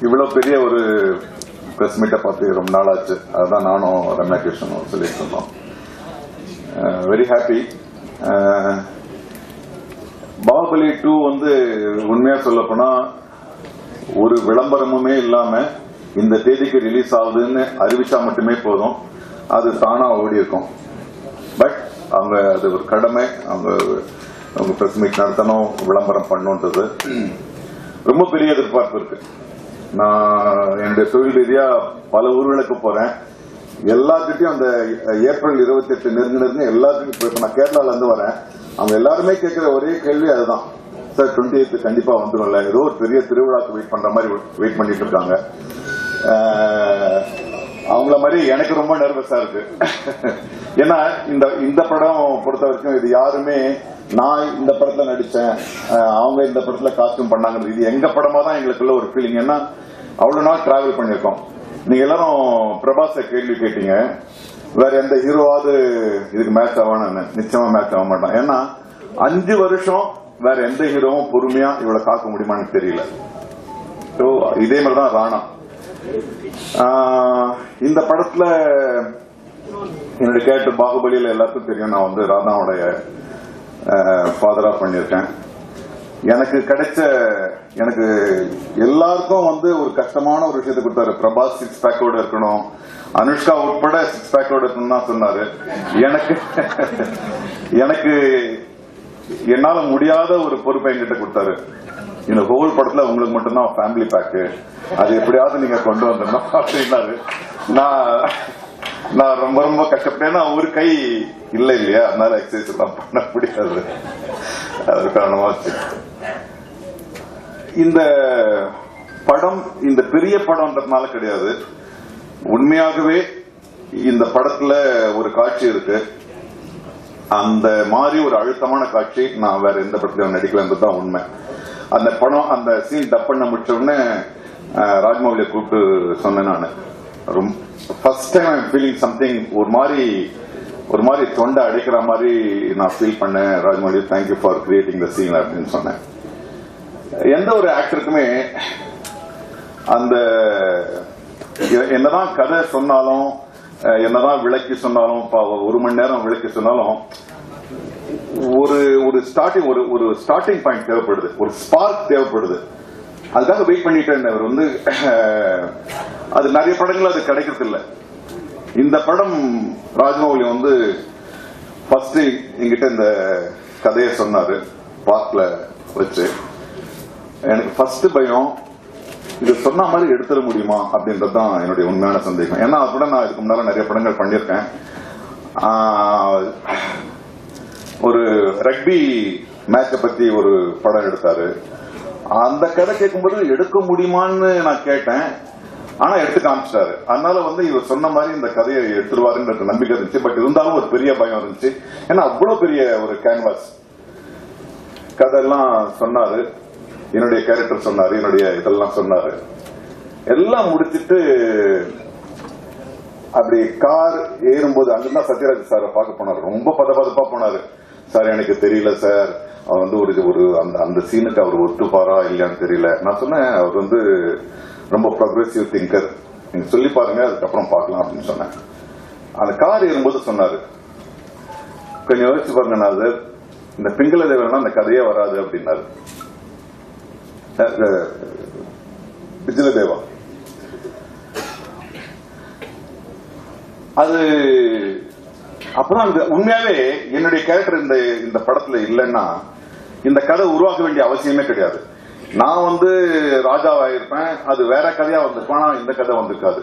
இவ்வளவு பெரிய ஒரு பிரஸ் மீட்டை பார்த்து ரொம்ப நாள் ஆச்சு. அதுதான் நானும் ரம்யா கிருஷ்ணனும் சொல்லிட்டு இருந்தோம். Very happy. பாகுபலி 2 வந்து உண்மையா சொல்ல போனா ஒரு விளம்பரமுமே இல்லாம இந்த தேதிக்கு ரிலீஸ் ஆகுதுன்னு அறிவிச்சா மட்டுமே போதும், அது தானா ஓடி இருக்கும். பட் அவங்க அது ஒரு கடமை, அவங்க பிரஸ் மீட் நடத்தணும், விளம்பரம் பண்ணணுன்றது ரொம்ப பெரிய எதிர்பார்ப்பு இருக்கு. நான் என்னுடைய தொழில் ரீதியா பல ஊர்களுக்கு போறேன். எல்லாத்துட்டையும் அந்த ஏப்ரல் 28 நெருங்கினு எல்லாத்துக்கும் இப்ப நான் கேரளால இருந்து வரேன். அவங்க எல்லாருமே கேட்கிற ஒரே கேள்வி அதுதான், சார் 28 கண்டிப்பா வந்துடும்ல, ஏதோ ஒரு பெரிய திருவிழாக்கு வெயிட் பண்ற மாதிரி வெயிட் பண்ணிட்டு இருக்காங்க. அவங்கள மாதிரி எனக்கு ரொம்ப நர்வஸா இருக்கு. ஏன்னா இந்த படம் பொறுத்த வரைக்கும் இது யாருமே நான் இந்த படத்துல நடிச்சேன், அவங்க இந்த படத்துல காஸ்டியூம் பண்ணாங்க, இது எங்க படமா தான் எங்களுக்குள்ள ஒரு ஃபீலிங். ஏன்னா அவ்வளவு நாள் டிராவல் பண்ணிருக்கோம். நீங்க எல்லாரும் பிரபாஸ கேள்வி கேட்டீங்க, வேற எந்த ஹீரோவாவது இதுக்கு மேட்ச் ஆவான்னு. நிச்சயமா மேட்ச் ஆக மாட்டான். ஏன்னா 5 வருஷம் வேற எந்த ஹீரோவும் பொறுமையா இவ்வளவு காக்க முடியுமான்னு தெரியல. இதே மாதிரிதான் ராணா. இந்த படத்துல என்னுடைய கேரக்டர் பாகுபலியில எல்லாருக்கும் தெரியும், நான் வந்து ராணாவுடைய ஃபாதரா பண்ணிருக்கேன். எனக்கு எல்லாருக்கும் வந்து ஒரு கஷ்டமான ஒரு விஷயத்தை கொடுத்தாரு. பிரபாஸ் 6 பேக்கோட இருக்கணும், அனுஷ்கா உட்பட 6 பேக்கோட இருக்கணும் தான் சொன்னாரு. எனக்கு என்னால முடியாத ஒரு பொறுப்பை என்கிட்ட கொடுத்தாரு. இந்த ஹோல் படத்துல உங்களுக்கு மட்டும்தான் ஃபேமிலி பேக்கு, அது எப்படியாவது நீங்க கொண்டு வந்துடணும் அப்படின்னாரு. நான் ரொம்ப ரொம்ப கஷ்டப்பட்டேன்னா ஒரு கை இல்லையா, அதனால எக்ஸசைஸ் எல்லாம் பண்ண முடியாது. அது காரணமாச்சு. இந்த படம் இந்த பெரிய படம்ன்றதுனால கிடையாது, உண்மையாகவே இந்த படத்துல ஒரு காட்சி இருக்கு, அந்த மாதிரி ஒரு அழுத்தமான காட்சி நான் வேற எந்த படத்திலும் நடிக்கலன்றதுதான் உண்மை. அந்த படம் அந்த சீன் டப் பண்ண முடிச்ச உடனே ராஜ்மௌலியை கூப்பிட்டு சொன்னேன். நான் first time I'm feeling something, ஒரு மாதிரி தொண்டை அடிக்கிற மாதிரி நான் ஃபீல் பண்ணேன். Rajamouli, thank you for creating the scene அப்படின்னு சொன்னேன். எந்த ஒரு ஆக்டருக்குமே அந்த என்னதான் கதை சொன்னாலும், என்னதான் விளக்கி சொன்னாலும், ஒரு மணி நேரம் விளக்கி சொன்னாலும் ஒரு ஸ்டார்டிங் பாயிண்ட் தேவைப்படுது, ஒரு ஸ்பார்க் தேவைப்படுது. அதுக்காக வெயிட் பண்ணிட்டு இருந்தவர் வந்து அது நிறைய படங்கள் அது கிடைக்கிறது இல்லை. இந்த படம் ராஜமௌலி வந்து ஃபர்ஸ்ட் என்கிட்ட இந்த கதையை சொன்னாரு பார்க்ல வச்சு. எனக்கு ஃபர்ஸ்ட் பயம், இது சொன்ன மாதிரி எடுத்துட முடியுமா அப்படின்றதுதான் என்னுடைய உண்மையான சந்தேகம். ஏன்னா அப்பட நான் இதுக்கு முன்னால நிறைய படங்கள் பண்ணியிருக்கேன். ஒரு ரக்பி மேட்சை பத்தி ஒரு படம் எடுத்தாரு. அந்த கதை கேட்கும்போது எடுக்க முடியுமான்னு நான் கேட்டேன், ஆனா எடுத்து காமிச்சிட்டாரு. அதனால வந்து இவர் சொன்ன மாதிரி இந்த கதையை எடுத்துருவாருன்ற நம்பிக்கை இருந்துச்சு. பட் இருந்தாலும் ஒரு பெரிய பயம் இருந்துச்சு. ஏன்னா அவ்வளவு பெரிய ஒரு கேன்வாஸ் கதையெல்லாம் சொன்னாரு, என்னுடைய கேரக்டர் சொன்னாரு, என்னுடைய இதெல்லாம் சொன்னாரு. எல்லாம் முடிச்சிட்டு அப்படி கார் ஏறும்போது அங்கிருந்தா சத்யராஜ் சாரை பார்க்க போனாரு. ரொம்ப பதப்பதப்பா போனாரு. சார் எனக்கு தெரியல சார், அவர் வந்து ஒரு அந்த சீனுக்கு அவர் ஒத்துப்பாரா இல்லையான்னு தெரியல. நான் சொன்னேன், அவர் வந்து ரொம்ப ப்ரோக்ரெசிவ் திங்கர், நீங்க சொல்லி பாருங்க, அதுக்கப்புறம் பார்க்கலாம் அப்படின்னு சொன்னேன். அந்த கார் ஏறும்போது சொன்னாரு, கொஞ்சம் யோசிச்சு பாருங்க நாதர், இந்த பிங்கள தேவனா அந்த கதையே வராது அப்படின்னாரு. பிஜில தேவா அது அப்புறம் அந்த உண்மையாவே என்னுடைய கேரக்டர் இந்த படத்துல இல்லைன்னா இந்த கதை உருவாக்க வேண்டிய அவசியமே கிடையாது. நான் வந்து ராஜாவா இருப்பேன், அது வேற கதையா வந்திருப்பேன், இந்த கதை வந்திருக்காது.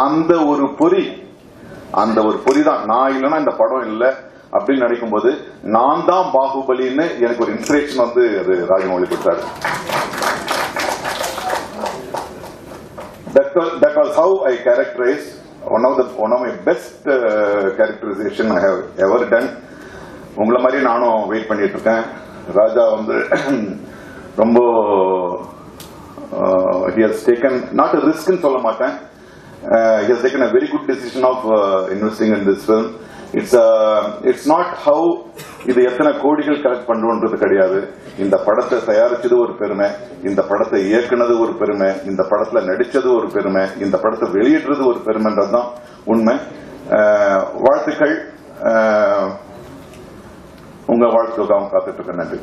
அந்த ஒரு பொறி தான். நான் இல்லைன்னா இந்த படம் இல்லை அப்படின்னு நினைக்கும் போது நான் தான் பாகுபலின்னு எனக்கு ஒரு இன்ஸ்பிரேஷன் வந்து அது ராஜமௌலி கொடுத்தாரு. That was how I characterize one of my best characterization I have ever done. உங்களை மாதிரி நானும் வெயிட் பண்ணிட்டு இருக்கேன். ராஜா வந்து ரொம்ப he has taken not a risk ன்னு சொல்ல மாட்டேன், he has taken a very good decision of investing in this film. It's not how இது எத்தனை கோடிகள் கலெக்ட் பண்ணுன்றது கிடையாது. இந்த படத்தை தயாரிச்சது ஒரு பெருமை, இந்த படத்தை இயக்குனது ஒரு பெருமை, இந்த படத்துல நடிச்சது ஒரு பெருமை, இந்த படத்தை வெளியிடுறது ஒரு பெருமைன்றதுதான் உண்மை. வாழ்த்துக்கள். உங்க வாழ்த்துக்காக காத்துட்டு இருக்க. நன்றி.